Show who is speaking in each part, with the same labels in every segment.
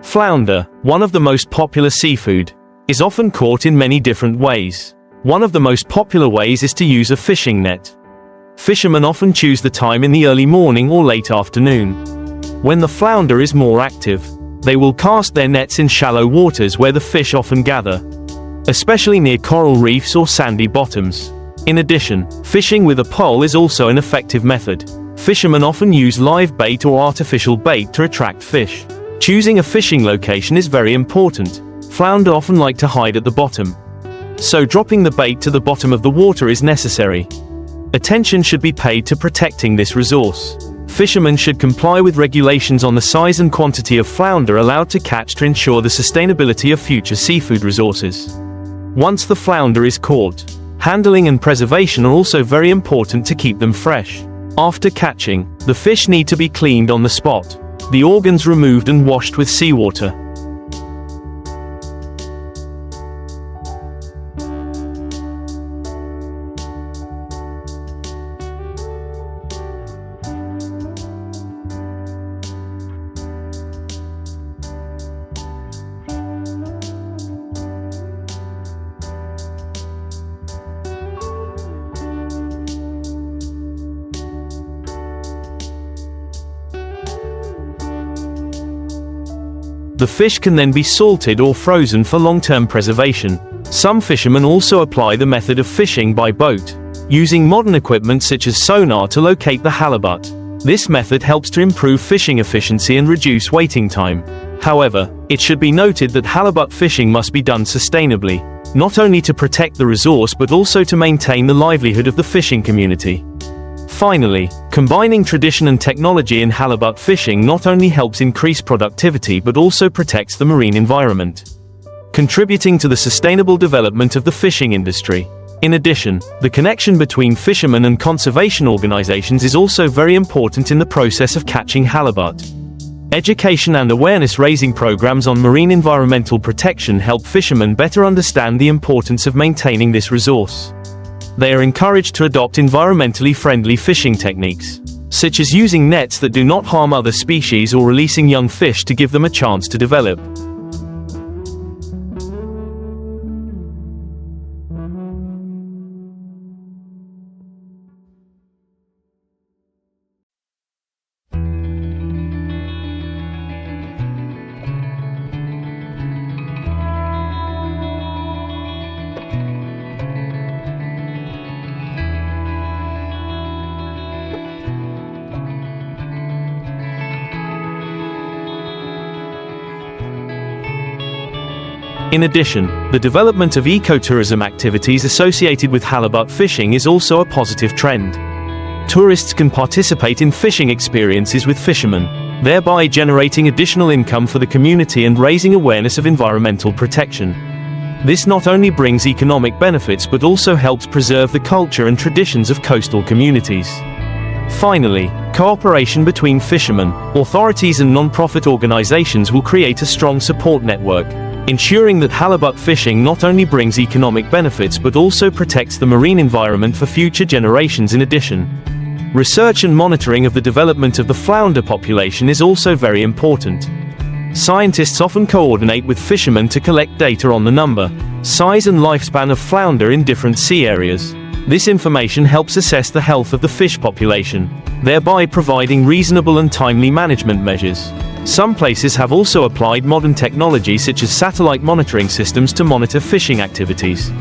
Speaker 1: Flounder, one of the most popular seafood, is often caught in many different ways. One of the most popular ways is to use a fishing net. Fishermen often choose the time in the early morning or late afternoon. When the flounder is more active, they will cast their nets in shallow waters where the fish often gather, especially near coral reefs or sandy bottoms. In addition, fishing with a pole is also an effective method. Fishermen often use live bait or artificial bait to attract fish. Choosing a fishing location is very important. Flounder often like to hide at the bottom, so dropping the bait to the bottom of the water is necessary. Attention should be paid to protecting this resource. Fishermen should comply with regulations on the size and quantity of flounder allowed to catch to ensure the sustainability of future seafood resources. Once the flounder is caught, handling and preservation are also very important to keep them fresh. After catching, the fish need to be cleaned on the spot, the organs removed and washed with seawater. The fish can then be salted or frozen for long-term preservation. Some fishermen also apply the method of fishing by boat, using modern equipment such as sonar to locate the halibut. This method helps to improve fishing efficiency and reduce waiting time. However, it should be noted that halibut fishing must be done sustainably, not only to protect the resource but also to maintain the livelihood of the fishing community. Finally, combining tradition and technology in halibut fishing not only helps increase productivity but also protects the marine environment, contributing to the sustainable development of the fishing industry. In addition, the connection between fishermen and conservation organizations is also very important in the process of catching halibut. Education and awareness-raising programs on marine environmental protection help fishermen better understand the importance of maintaining this resource. They are encouraged to adopt environmentally friendly fishing techniques, such as using nets that do not harm other species or releasing young fish to give them a chance to develop. In addition, the development of ecotourism activities associated with halibut fishing is also a positive trend. Tourists can participate in fishing experiences with fishermen, thereby generating additional income for the community and raising awareness of environmental protection. This not only brings economic benefits but also helps preserve the culture and traditions of coastal communities. Finally, cooperation between fishermen, authorities and non-profit organizations will create a strong support network, ensuring that halibut fishing not only brings economic benefits but also protects the marine environment for future generations. In addition, research and monitoring of the development of the flounder population is also very important. Scientists often coordinate with fishermen to collect data on the number, size and lifespan of flounder in different sea areas. This information helps assess the health of the fish population, thereby providing reasonable and timely management measures. Some places have also applied modern technology such as satellite monitoring systems to monitor fishing activities.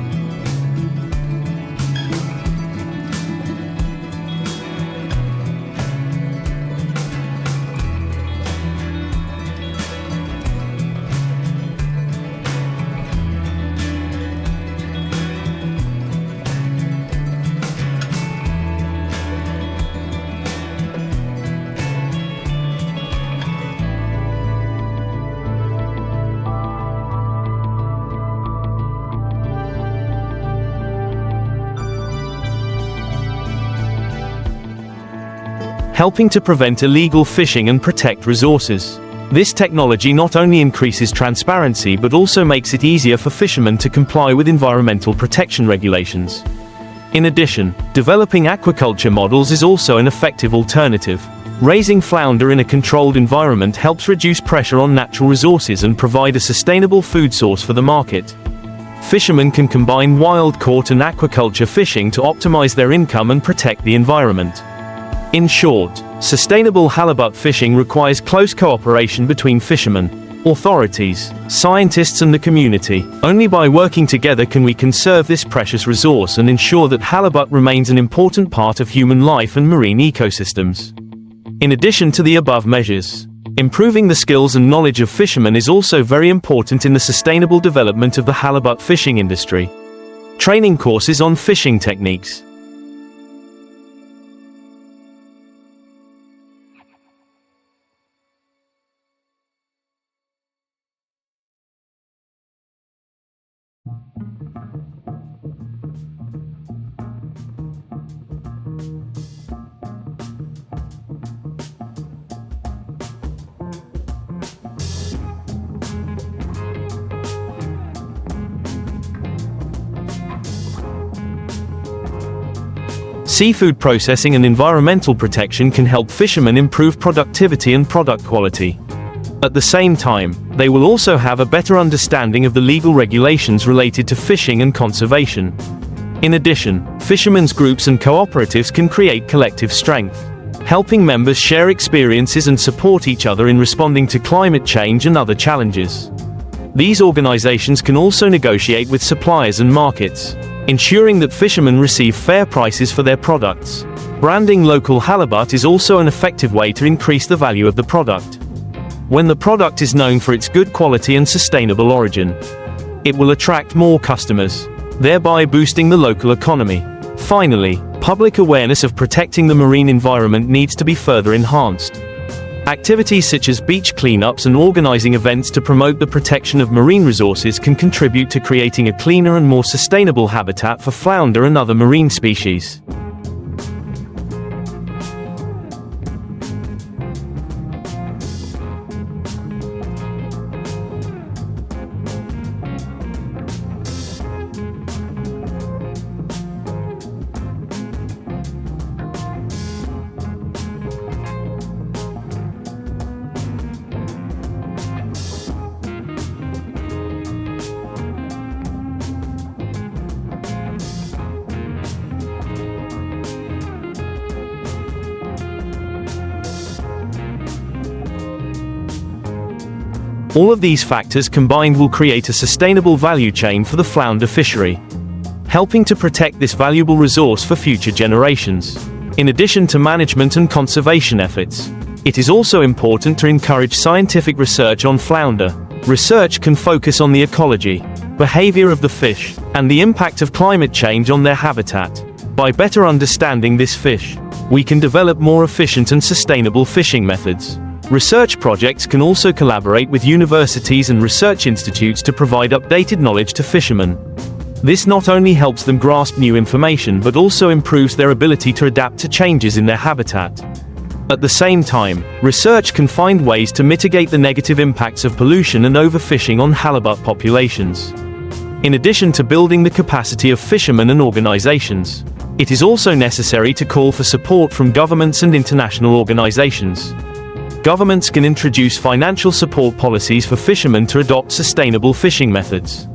Speaker 1: Helping to prevent illegal fishing and protect resources. This technology not only increases transparency but also makes it easier for fishermen to comply with environmental protection regulations. In addition, developing aquaculture models is also an effective alternative. Raising flounder in a controlled environment helps reduce pressure on natural resources and provide a sustainable food source for the market. Fishermen can combine wild-caught and aquaculture fishing to optimize their income and protect the environment. In short, sustainable halibut fishing requires close cooperation between fishermen, authorities, scientists and the community. Only by working together can we conserve this precious resource and ensure that halibut remains an important part of human life and marine ecosystems. In addition to the above measures, improving the skills and knowledge of fishermen is also very important in the sustainable development of the halibut fishing industry. Training courses on fishing techniques. Seafood processing and environmental protection can help fishermen improve productivity and product quality. At the same time, they will also have a better understanding of the legal regulations related to fishing and conservation. In addition, fishermen's groups and cooperatives can create collective strength, helping members share experiences and support each other in responding to climate change and other challenges. These organizations can also negotiate with suppliers and markets, ensuring that fishermen receive fair prices for their products. Branding local halibut is also an effective way to increase the value of the product. When the product is known for its good quality and sustainable origin, it will attract more customers, thereby boosting the local economy. Finally, public awareness of protecting the marine environment needs to be further enhanced. Activities such as beach cleanups and organizing events to promote the protection of marine resources can contribute to creating a cleaner and more sustainable habitat for flounder and other marine species. All of these factors combined will create a sustainable value chain for the flounder fishery, helping to protect this valuable resource for future generations. In addition to management and conservation efforts, it is also important to encourage scientific research on flounder. Research can focus on the ecology, behavior of the fish, and the impact of climate change on their habitat. By better understanding this fish, we can develop more efficient and sustainable fishing methods. Research projects can also collaborate with universities and research institutes to provide updated knowledge to fishermen. This not only helps them grasp new information but also improves their ability to adapt to changes in their habitat. At the same time, research can find ways to mitigate the negative impacts of pollution and overfishing on halibut populations. In addition to building the capacity of fishermen and organizations, it is also necessary to call for support from governments and international organizations. Governments can introduce financial support policies for fishermen to adopt sustainable fishing methods.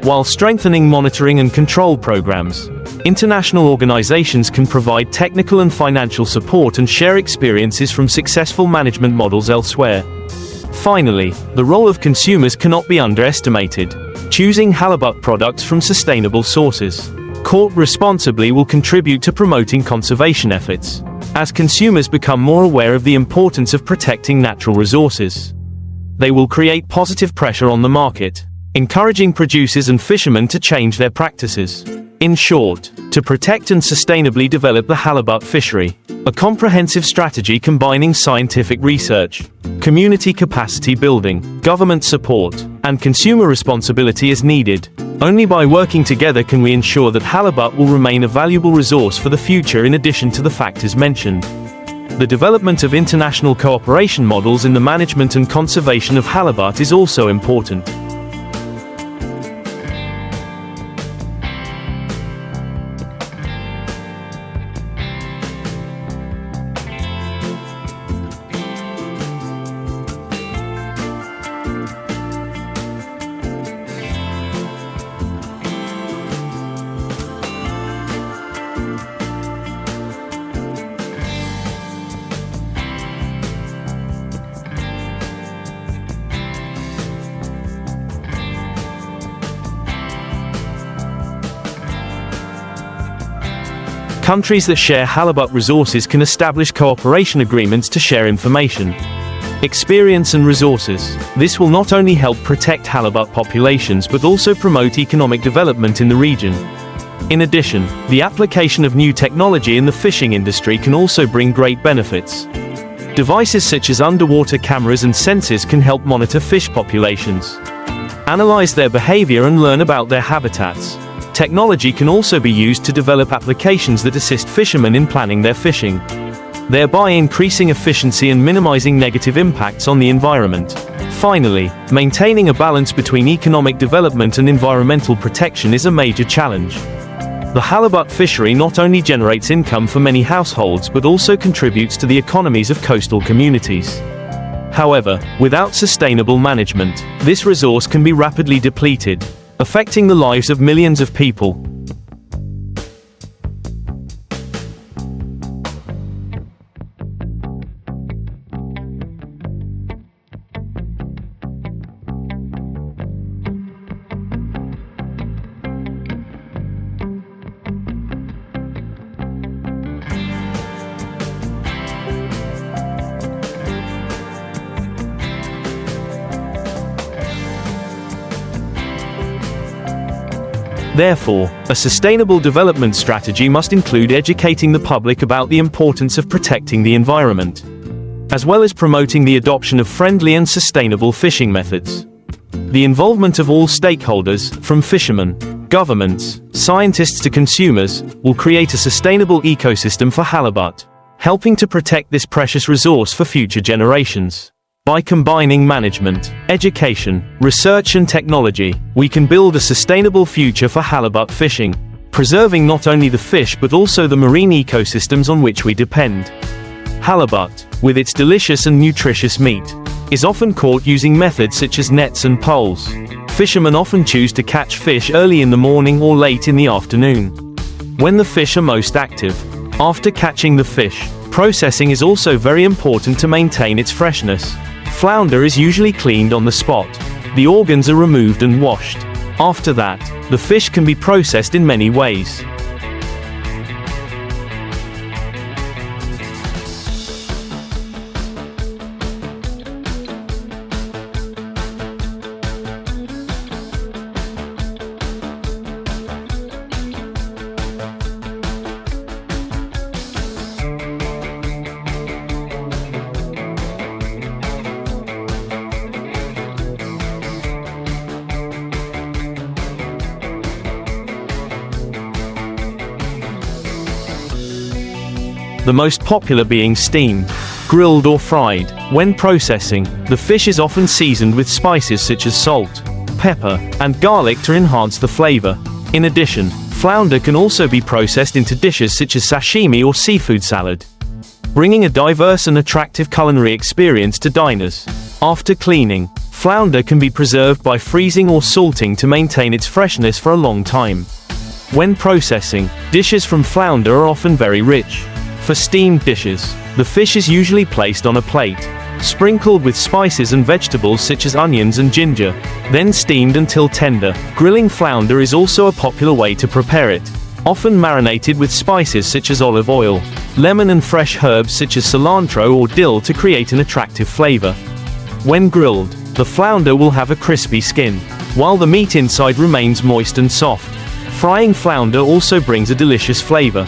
Speaker 1: While strengthening monitoring and control programs, international organizations can provide technical and financial support and share experiences from successful management models elsewhere. Finally, the role of consumers cannot be underestimated. Choosing halibut products from sustainable sources, caught responsibly, will contribute to promoting conservation efforts, as consumers become more aware of the importance of protecting natural resources. They will create positive pressure on the market, encouraging producers and fishermen to change their practices. In short, to protect and sustainably develop the halibut fishery, a comprehensive strategy combining scientific research, community capacity building, government support, and consumer responsibility is needed. Only by working together can we ensure that halibut will remain a valuable resource for the future in addition to the factors mentioned. The development of international cooperation models in the management and conservation of halibut is also important. Countries that share halibut resources can establish cooperation agreements to share information, experience and resources. This will not only help protect halibut populations but also promote economic development in the region. In addition, the application of new technology in the fishing industry can also bring great benefits. Devices such as underwater cameras and sensors can help monitor fish populations, analyze their behavior and learn about their habitats. Technology can also be used to develop applications that assist fishermen in planning their fishing, thereby increasing efficiency and minimizing negative impacts on the environment. Finally, maintaining a balance between economic development and environmental protection is a major challenge. The halibut fishery not only generates income for many households but also contributes to the economies of coastal communities. However, without sustainable management, this resource can be rapidly depleted, affecting the lives of millions of people. Therefore, a sustainable development strategy must include educating the public about the importance of protecting the environment, as well as promoting the adoption of friendly and sustainable fishing methods. The involvement of all stakeholders, from fishermen, governments, scientists to consumers, will create a sustainable ecosystem for halibut, helping to protect this precious resource for future generations. By combining management, education, research and technology, we can build a sustainable future for halibut fishing, preserving not only the fish but also the marine ecosystems on which we depend. Halibut, with its delicious and nutritious meat, is often caught using methods such as nets and poles. Fishermen often choose to catch fish early in the morning or late in the afternoon, when the fish are most active. After catching the fish, processing is also very important to maintain its freshness. Flounder is usually cleaned on the spot. The organs are removed and washed. After that, the fish can be processed in many ways. The most popular being steamed, grilled or fried. When processing, the fish is often seasoned with spices such as salt, pepper, and garlic to enhance the flavor. In addition, flounder can also be processed into dishes such as sashimi or seafood salad, bringing a diverse and attractive culinary experience to diners. After cleaning, flounder can be preserved by freezing or salting to maintain its freshness for a long time. When processing, dishes from flounder are often very rich. For steamed dishes, the fish is usually placed on a plate, sprinkled with spices and vegetables such as onions and ginger, then steamed until tender. Grilling flounder is also a popular way to prepare it, often marinated with spices such as olive oil, lemon and fresh herbs such as cilantro or dill to create an attractive flavor. When grilled, the flounder will have a crispy skin, while the meat inside remains moist and soft. Frying flounder also brings a delicious flavor.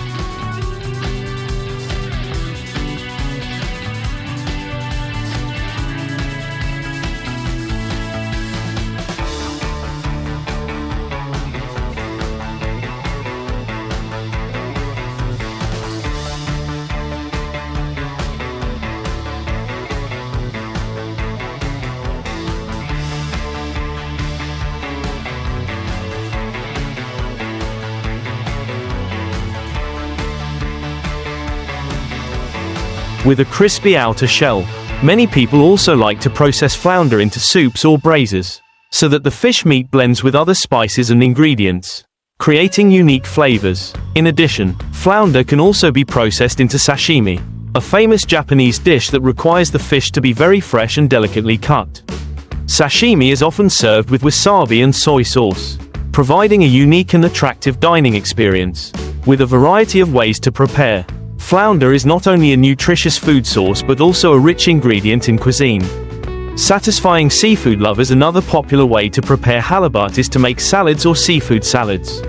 Speaker 1: With a crispy outer shell, many people also like to process flounder into soups or braisers, so that the fish meat blends with other spices and ingredients, creating unique flavors. In addition, flounder can also be processed into sashimi, a famous Japanese dish that requires the fish to be very fresh and delicately cut. Sashimi is often served with wasabi and soy sauce, providing a unique and attractive dining experience. With a variety of ways to prepare, flounder is not only a nutritious food source but also a rich ingredient in cuisine. Satisfying seafood lovers, another popular way to prepare halibut is to make salads or seafood salads.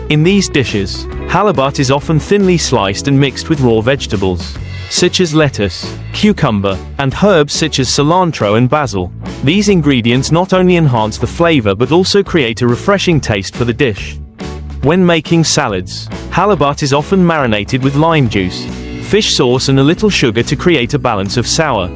Speaker 1: In these dishes, halibut is often thinly sliced and mixed with raw vegetables, such as lettuce, cucumber, and herbs such as cilantro and basil. These ingredients not only enhance the flavor but also create a refreshing taste for the dish. When making salads, halibut is often marinated with lime juice, fish sauce and a little sugar to create a balance of sour.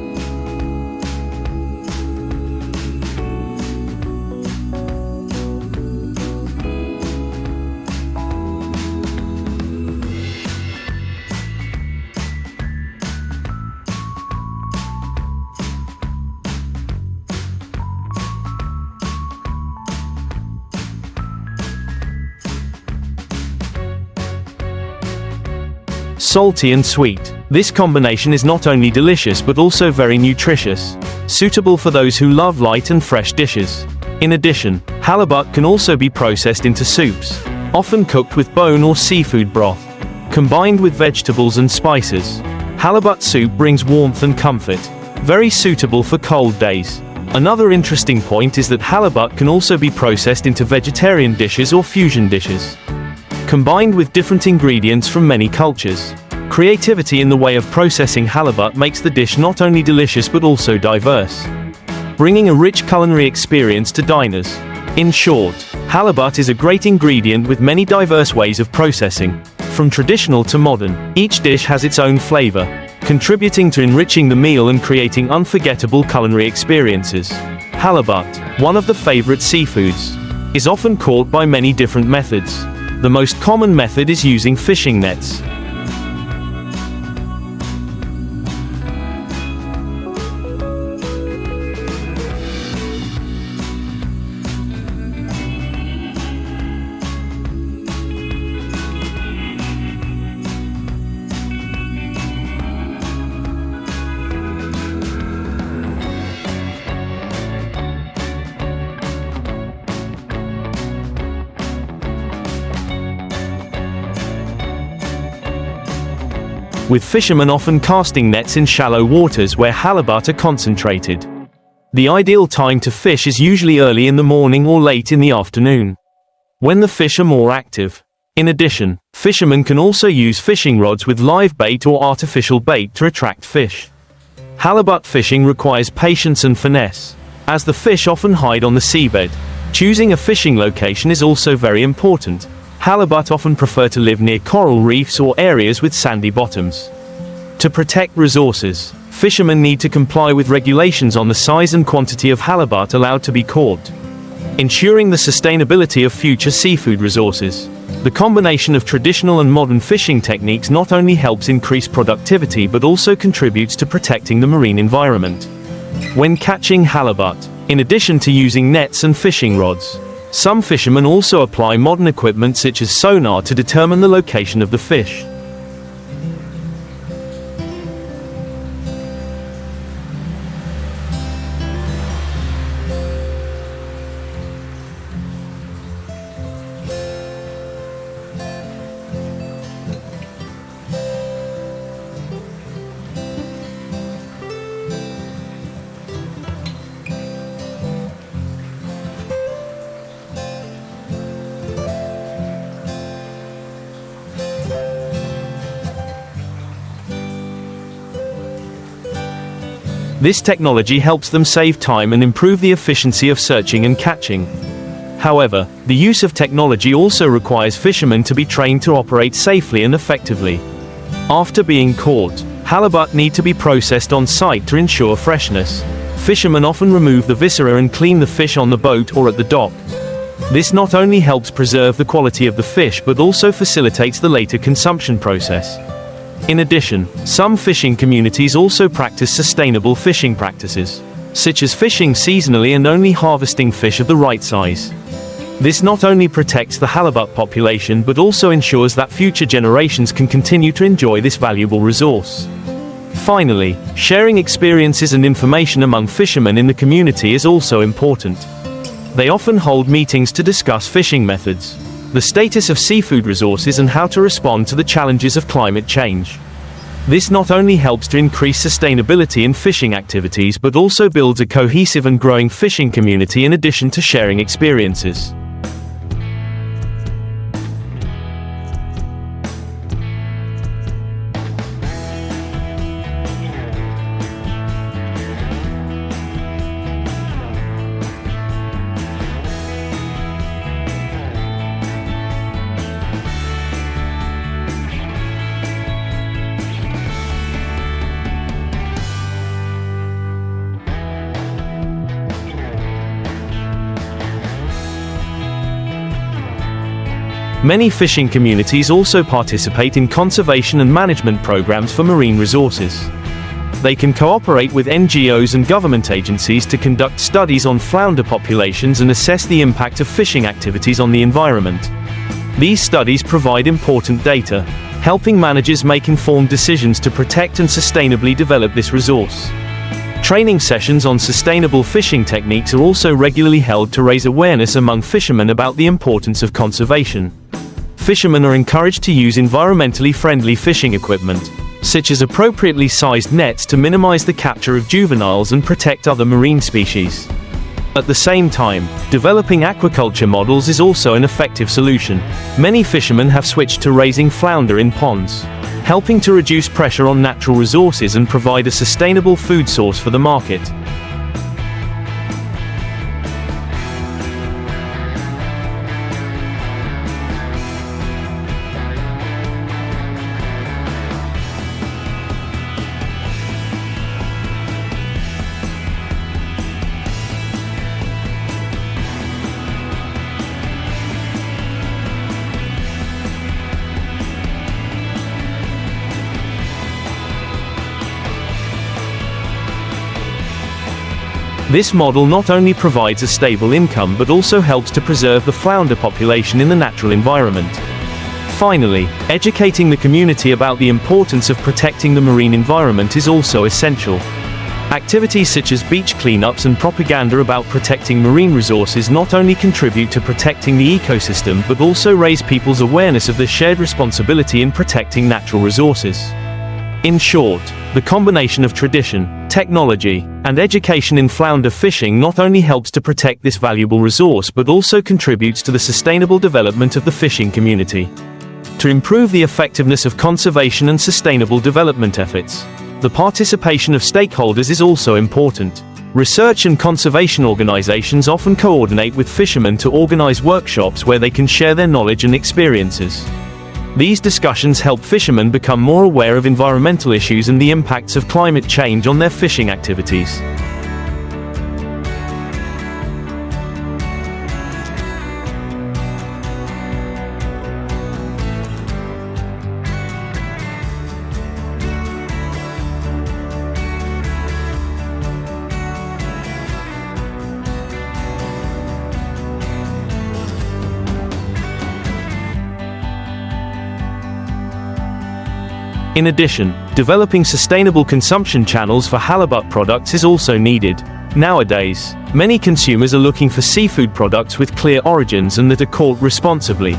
Speaker 1: Salty and sweet. This combination is not only delicious but also very nutritious, suitable for those who love light and fresh dishes. In addition, halibut can also be processed into soups, often cooked with bone or seafood broth. Combined with vegetables and spices, halibut soup brings warmth and comfort, very suitable for cold days. Another interesting point is that halibut can also be processed into vegetarian dishes or fusion dishes, combined with different ingredients from many cultures. Creativity in the way of processing halibut makes the dish not only delicious but also diverse, bringing a rich culinary experience to diners. In short, halibut is a great ingredient with many diverse ways of processing, from traditional to modern. Each dish has its own flavor, contributing to enriching the meal and creating unforgettable culinary experiences. Halibut, one of the favorite seafoods, is often caught by many different methods. The most common method is using fishing nets. With fishermen often casting nets in shallow waters where halibut are concentrated. The ideal time to fish is usually early in the morning or late in the afternoon, when the fish are more active. In addition, fishermen can also use fishing rods with live bait or artificial bait to attract fish. Halibut fishing requires patience and finesse, as the fish often hide on the seabed. Choosing a fishing location is also very important. Halibut often prefer to live near coral reefs or areas with sandy bottoms. To protect resources, fishermen need to comply with regulations on the size and quantity of halibut allowed to be caught, ensuring the sustainability of future seafood resources. The combination of traditional and modern fishing techniques not only helps increase productivity but also contributes to protecting the marine environment. When catching halibut, in addition to using nets and fishing rods, some fishermen also apply modern equipment such as sonar to determine the location of the fish. This technology helps them save time and improve the efficiency of searching and catching. However, the use of technology also requires fishermen to be trained to operate safely and effectively. After being caught, halibut need to be processed on site to ensure freshness. Fishermen often remove the viscera and clean the fish on the boat or at the dock. This not only helps preserve the quality of the fish but also facilitates the later consumption process. In addition, some fishing communities also practice sustainable fishing practices, such as fishing seasonally and only harvesting fish of the right size. This not only protects the halibut population but also ensures that future generations can continue to enjoy this valuable resource. Finally, sharing experiences and information among fishermen in the community is also important. They often hold meetings to discuss fishing methods, the status of seafood resources and how to respond to the challenges of climate change. This not only helps to increase sustainability in fishing activities but also builds a cohesive and growing fishing community in addition to sharing experiences. Many fishing communities also participate in conservation and management programs for marine resources. They can cooperate with NGOs and government agencies to conduct studies on flounder populations and assess the impact of fishing activities on the environment. These studies provide important data, helping managers make informed decisions to protect and sustainably develop this resource. Training sessions on sustainable fishing techniques are also regularly held to raise awareness among fishermen about the importance of conservation. Fishermen are encouraged to use environmentally friendly fishing equipment, such as appropriately sized nets to minimize the capture of juveniles and protect other marine species. At the same time, developing aquaculture models is also an effective solution. Many fishermen have switched to raising flounder in ponds, helping to reduce pressure on natural resources and provide a sustainable food source for the market. This model not only provides a stable income but also helps to preserve the flounder population in the natural environment. Finally, educating the community about the importance of protecting the marine environment is also essential. Activities such as beach cleanups and propaganda about protecting marine resources not only contribute to protecting the ecosystem but also raise people's awareness of the shared responsibility in protecting natural resources. In short, the combination of tradition, technology, and education in flounder fishing not only helps to protect this valuable resource but also contributes to the sustainable development of the fishing community. To improve the effectiveness of conservation and sustainable development efforts, the participation of stakeholders is also important. Research and conservation organizations often coordinate with fishermen to organize workshops where they can share their knowledge and experiences. These discussions help fishermen become more aware of environmental issues and the impacts of climate change on their fishing activities. In addition, developing sustainable consumption channels for halibut products is also needed. Nowadays, many consumers are looking for seafood products with clear origins and that are caught responsibly.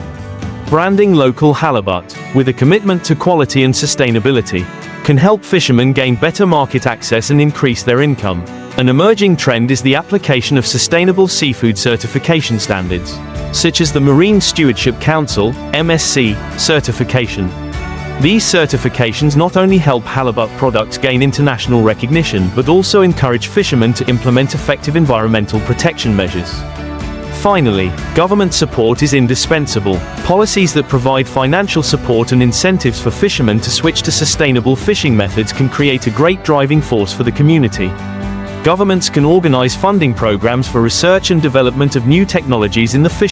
Speaker 1: Branding local halibut, with a commitment to quality and sustainability, can help fishermen gain better market access and increase their income. An emerging trend is the application of sustainable seafood certification standards, such as the Marine Stewardship Council (MSC) certification. These certifications not only help halibut products gain international recognition but also encourage fishermen to implement effective environmental protection measures. Finally, government support is indispensable. Policies that provide financial support and incentives for fishermen to switch to sustainable fishing methods can create a great driving force for the community. Governments can organize funding programs for research and development of new technologies in the fishing